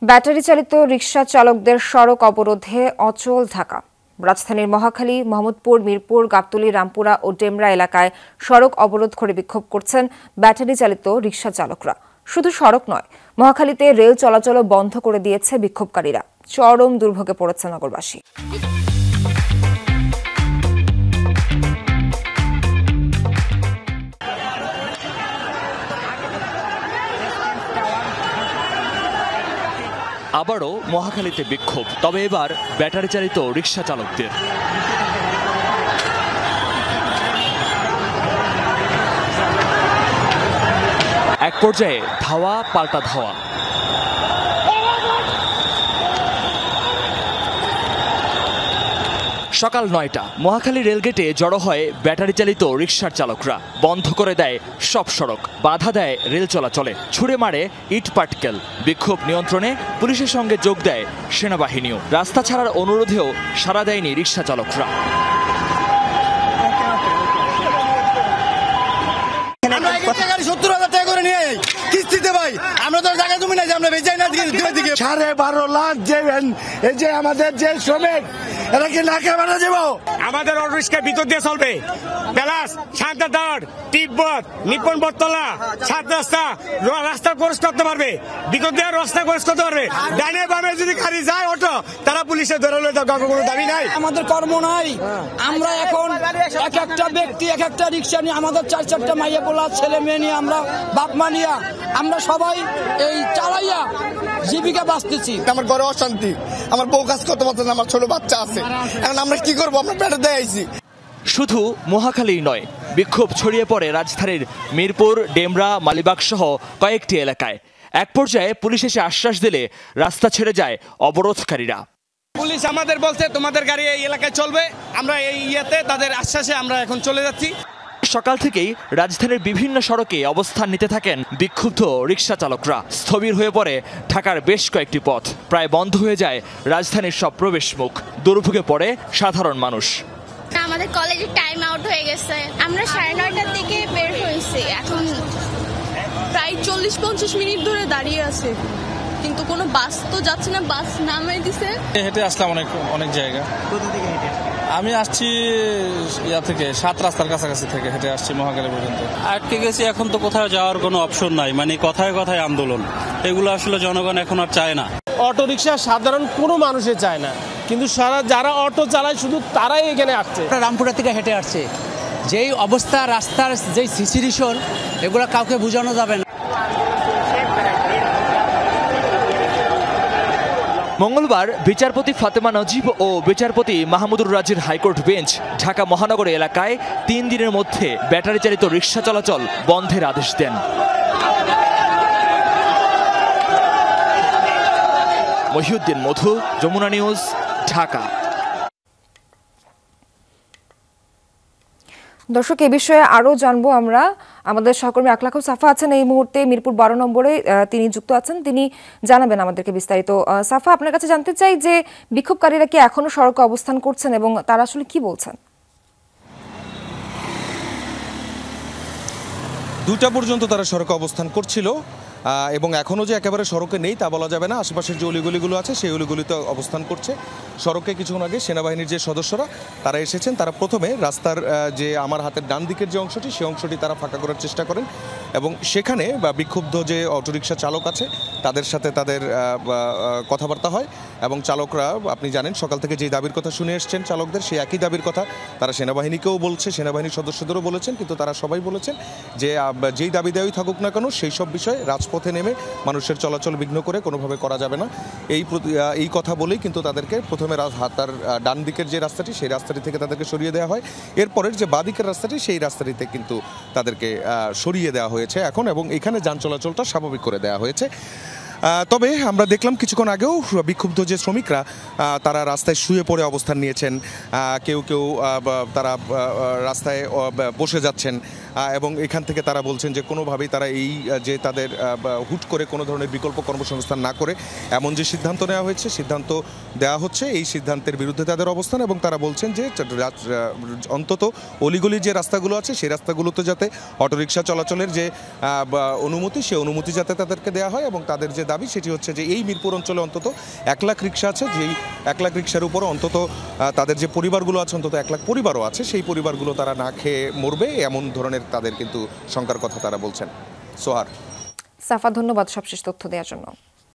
Battery চালিত রিকশা চালকদের সড়ক অবরোধে অচল ঢাকা। রাজধানীর মহাখালী, মোহাম্মদপুর, মিরপুর, গাবতলী, রামপুরা ও ডেমরা এলাকায় সড়ক অবরোধ করে বিক্ষোভ করছেন ব্যাটারি চালিত রিকশা চালকরা। শুধু সড়ক নয়, মহাখালীতে রেল চলাচলও বন্ধ করে দিয়েছে বিক্ষোভকারীরা। চরম দুর্ভোগে পড়েছে নগরবাসী। আবারও মহাখালীতে বিক্ষোভ, তবে এবার ব্যাটারি চালিত রিকশা চালকদের। এক পর্যায়ে ধাওয়া পাল্টা ধাওয়া। সকাল ৯টা মহাখালী রেলগেটে জড়ো হয় ব্যাটারি চালিত রিকশার চালকরা। বন্ধ করে দেয় সব সড়ক, বাধা দেয় রেল চলাচলে, ছুড়ে মারে ইট পাটকেল। বিক্ষোভ নিয়ন্ত্রণে পুলিশের সঙ্গে যোগ দেয় সেনাবাহিনীও। রাস্তা ছাড়ার অনুরোধেও সাড়া দেয়নি রিকশা চালকরা। আমাদের অটোরিক্সা ভিতর দিয়ে চলবে। বেলাস, শান্তাদার, তিব্বত, নিপন বটতলা, সাত রাস্তা, রাস্তা ক্রস করতে পারবে, ভিতর দিয়ে রাস্তা ক্রস করতে পারবে। ডানে বামে যদি গাড়ি যায় অটো, তারা পুলিশে ধরে কোনো দাবি নাই। আমাদের কর্ম নাই। আমরা এখন এক একটা ব্যক্তি এক একটা রিক্সা নিয়ে, আমাদের 4-4টা মাইয়া পোলা ছেলে মেয়ে নিয়ে, আমরা বাপ মা নিয়ে আমরা সবাই এই চালাইয়া জীবিকা বাঁচতেছি। আমার ঘরে অশান্তি, আমার বউ কাজ করতে পারছে না, আমার ছোট বাচ্চা আছে, এখন আমরা কি করবো? আমরা পেটে দিয়ে আইছি। শুধু মহাখালী নয়, বিক্ষোভ ছড়িয়ে পড়ে রাজধানীর মিরপুর, ডেমরা, মালিবাগ সহ কয়েকটি এলাকায়। এক পর্যায়ে পুলিশ এসে আশ্বাস দিলে রাস্তা ছেড়ে যায় অবরোধকারীরা। পুলিশ আমাদের বলছে তোমাদের গাড়ি এই এলাকায় চলবে, আমরা এই তাদের আশ্বাসে আমরা এখন চলে যাচ্ছি। সকাল থেকেই রাজধানীর বিভিন্ন সড়কে অবস্থান নিতে থাকেন বিক্ষুব্ধ রিকশা চালকরা। স্থবির হয়ে পড়ে ঢাকার বেশ কয়েকটি পথ, প্রায় বন্ধ হয়ে যায় রাজধানীর সব প্রবেশ মুখ। দুর্ভোগে পড়ে সাধারণ মানুষ। আমাদের কলেজের টাইম আউট হয়ে গেছে, আমরা 9:30টার দিকে বের হয়েছি, এখন প্রায় 40-50 মিনিট ধরে দাঁড়িয়ে আছে, কিন্তু কোনো বাস তো যাচ্ছে না, বাস নামাই দিছে। হেঁটে আসলাম অনেক জায়গা। কোথা থেকে হেঁটে? আমি আসছি থেকে 7 রাস্তার কাছাকাছি থেকে হেঁটে আসছি মহাখালী পর্যন্ত। আটকে গেছি, এখন তো কোথাও যাওয়ার কোনো অপশন নাই, মানে কথায় কথায় আন্দোলন। এগুলো আসলে জনগণ এখন আর চায় না। অটো রিক্সা সাধারণ কোনো মানুষে চায় না, কিন্তু যারা অটো চালায় শুধু তারাই এখানে আসছে। রামপুরা থেকে হেঁটে আসছে, যেই অবস্থা রাস্তার, যেই সিচুয়েশন, এগুলো কাউকে বোঝানো যাবে না। মঙ্গলবার বিচারপতি ফাতেমা নজিব ও বিচারপতি মাহমুদুর রাজির হাইকোর্ট বেঞ্চ ঢাকা মহানগর এলাকায় 3 দিনের মধ্যে ব্যাটারি চালিত রিকশা চলাচল বন্ধের আদেশ দেন। মহিউদ্দিন মধু, যমুনা নিউজ, ঢাকা। দর্শক, এ বিষয়ে আরো জানবো আমরা। আমাদের সহকর্মী আকলাখ সাফা আছেন এই মুহূর্তে মিরপুর 12 নম্বরে, তিনি যুক্ত আছেন, তিনি জানাবেন আমাদেরকে বিস্তারিত। সাফা, আপনার কাছে জানতে চাই যে বিক্ষোভকারীরা কি এখনো সড়কে অবস্থান করছেন এবং তারা আসলে কি বলছেন? 2টা পর্যন্ত তারা সড়কে অবস্থান করছিল এবং এখনও যে একেবারে সড়কে নেই তা বলা যাবে না। আশেপাশের যে অলিগলিগুলো আছে সেই অলিগলিতে অবস্থান করছে। সড়কে কিছুক্ষণ আগে সেনাবাহিনীর যে সদস্যরা তারা এসেছেন, তারা প্রথমে রাস্তার যে আমার হাতের ডান দিকের যে অংশটি সেই অংশটি তারা ফাঁকা করার চেষ্টা করেন এবং সেখানে বিক্ষুব্ধ যে অটোরিকশা চালক আছে তাদের সাথে তাদের কথাবার্তা হয় এবং চালকরা, আপনি জানেন সকাল থেকে যেই দাবির কথা শুনে এসছেন চালকদের, সেই একই দাবির কথা তারা সেনাবাহিনীকেও বলছে, সেনাবাহিনীর সদস্যদেরও বলেছেন, কিন্তু তারা সবাই বলেছেন যে যেই দাবি দেওয়াই থাকুক না কেন সেই সব বিষয়ে রাজপথে নেমে মানুষের চলাচল বিঘ্ন করে কোনোভাবে করা যাবে না। এই কথা বলেই কিন্তু তাদেরকে প্রথমে তার ডান দিকের যে রাস্তাটি সেই রাস্তাটি থেকে তাদেরকে সরিয়ে দেওয়া হয়। এরপরের যে বাঁ দিকের রাস্তাটি সেই রাস্তাটিতে কিন্তু তাদেরকে সরিয়ে দেওয়া হয়েছে এখন, এবং এখানে যান চলাচলটা স্বাভাবিক করে দেওয়া হয়েছে। তবে আমরা দেখলাম কিছুক্ষণ আগেও বিক্ষুব্ধ যে শ্রমিকরা তারা রাস্তায় শুয়ে পড়ে অবস্থান নিয়েছেন, কেউ তারা রাস্তায় বসে যাচ্ছেন এবং এখান থেকে তারা বলছেন যে কোনোভাবেই তারা এই যে তাদের হুট করে কোনো ধরনের বিকল্প কর্মসংস্থান না করে এমন যে সিদ্ধান্ত নেওয়া হয়েছে, সিদ্ধান্ত দেওয়া হচ্ছে, এই সিদ্ধান্তের বিরুদ্ধে তাদের অবস্থান এবং তারা বলছেন যে অন্তত অলিগলির যে রাস্তাগুলো আছে সেই রাস্তাগুলোতে যাতে অটোরিকশা চলাচলের যে অনুমতি, সেই অনুমতি যাতে তাদেরকে দেওয়া হয় এবং তাদের যে দাবি সেটি হচ্ছে যে এই মিরপুর অঞ্চলে অন্তত 1 লাখ রিক্সা আছে, যেই 1 লাখ রিক্সার উপরও অন্তত তাদের যে পরিবারগুলো আছে, অন্তত 1 লাখ পরিবারও আছে, সেই পরিবারগুলো তারা না খেয়ে মরবে, এমন ধরনের তাদের কিন্তু শঙ্কার কথা তারা বলছেন। সোহার, সাফা, ধন্যবাদ সবশেষ তথ্য দেওয়ার জন্য।